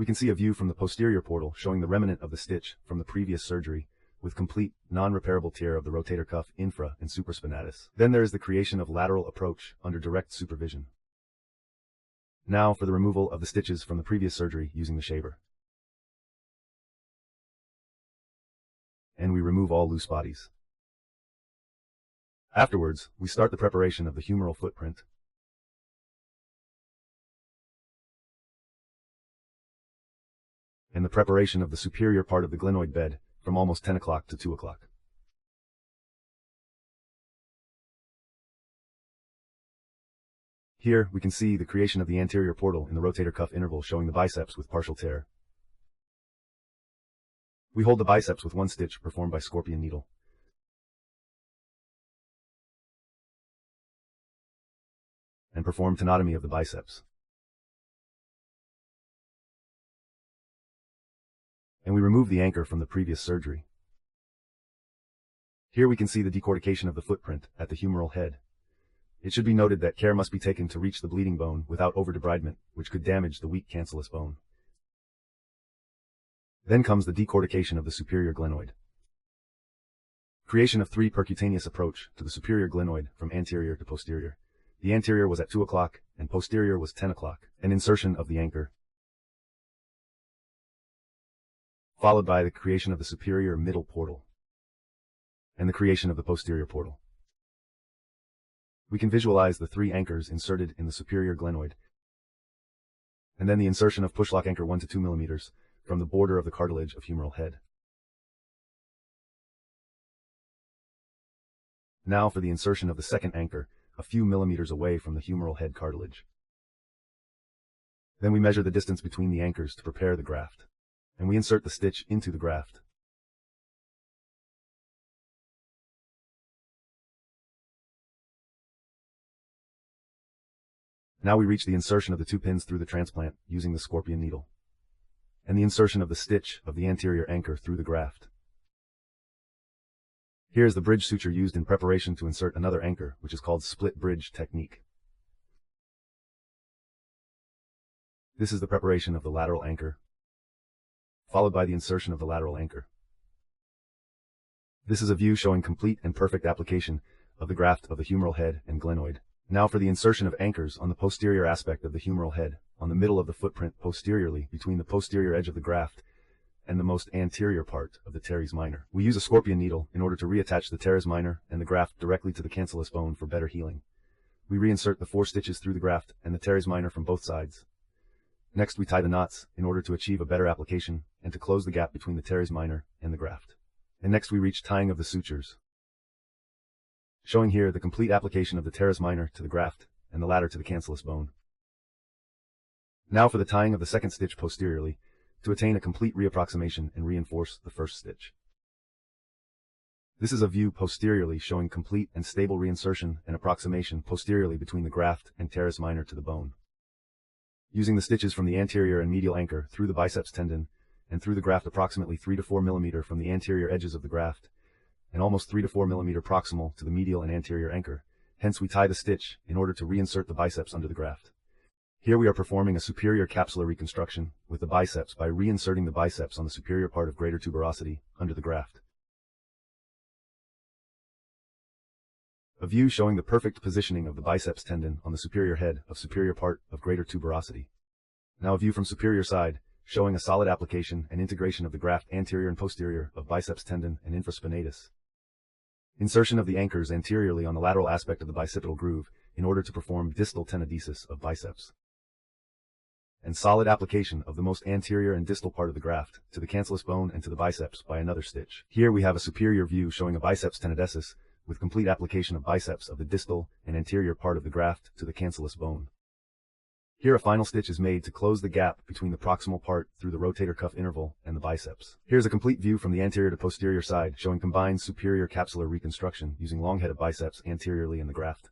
We can see a view from the posterior portal showing the remnant of the stitch from the previous surgery, with complete, non-repairable tear of the rotator cuff infra and supraspinatus. Then there is the creation of lateral approach under direct supervision. Now for the removal of the stitches from the previous surgery using the shaver. And we remove all loose bodies. Afterwards, we start the preparation of the humeral footprint. And the preparation of the superior part of the glenoid bed from almost 10 o'clock to 2 o'clock. Here, we can see the creation of the anterior portal in the rotator cuff interval showing the biceps with partial tear. We hold the biceps with one stitch performed by scorpion needle. And perform tenotomy of the biceps. And we remove the anchor from the previous surgery. Here we can see the decortication of the footprint at the humeral head. It should be noted that care must be taken to reach the bleeding bone without over-debridement, which could damage the weak cancellous bone. Then comes the decortication of the superior glenoid. Creation of 3 percutaneous approach to the superior glenoid from anterior to posterior. The anterior was at 2 o'clock and posterior was 10 o'clock. An insertion of the anchor, followed by the creation of the superior middle portal and the creation of the posterior portal. We can visualize the 3 anchors inserted in the superior glenoid, and then the insertion of pushlock anchor 1 to 2 millimeters from the border of the cartilage of humeral head. Now for the insertion of the second anchor, a few millimeters away from the humeral head cartilage. Then we measure the distance between the anchors to prepare the graft, and we insert the stitch into the graft. Now we reach the insertion of the 2 pins through the transplant using the scorpion needle, and the insertion of the stitch of the anterior anchor through the graft. Here is the bridge suture used in preparation to insert another anchor, which is called split bridge technique. This is the preparation of the lateral anchor, followed by the insertion of the lateral anchor. This is a view showing complete and perfect application of the graft of the humeral head and glenoid. Now for the insertion of anchors on the posterior aspect of the humeral head, on the middle of the footprint posteriorly between the posterior edge of the graft and the most anterior part of the teres minor. We use a scorpion needle in order to reattach the teres minor and the graft directly to the cancellous bone for better healing. We reinsert the 4 stitches through the graft and the teres minor from both sides. Next we tie the knots in order to achieve a better application and to close the gap between the teres minor and the graft. And next we reach tying of the sutures, showing here the complete application of the teres minor to the graft and the latter to the cancellous bone. Now for the tying of the second stitch posteriorly to attain a complete reapproximation and reinforce the first stitch. This is a view posteriorly showing complete and stable reinsertion and approximation posteriorly between the graft and teres minor to the bone. Using the stitches from the anterior and medial anchor through the biceps tendon and through the graft approximately 3 to 4 millimeter from the anterior edges of the graft, and almost 3 to 4 millimeter proximal to the medial and anterior anchor. Hence we tie the stitch in order to reinsert the biceps under the graft. Here we are performing a superior capsular reconstruction with the biceps by reinserting the biceps on the superior part of greater tuberosity under the graft. A view showing the perfect positioning of the biceps tendon on the superior head of superior part of greater tuberosity. Now a view from superior side, showing a solid application and integration of the graft anterior and posterior of biceps tendon and infraspinatus. Insertion of the anchors anteriorly on the lateral aspect of the bicipital groove in order to perform distal tenodesis of biceps. And solid application of the most anterior and distal part of the graft to the cancellous bone and to the biceps by another stitch. Here we have a superior view showing a biceps tenodesis with complete application of biceps of the distal and anterior part of the graft to the cancellous bone. Here a final stitch is made to close the gap between the proximal part through the rotator cuff interval and the biceps. Here's a complete view from the anterior to posterior side showing combined superior capsular reconstruction using long head of biceps anteriorly in the graft.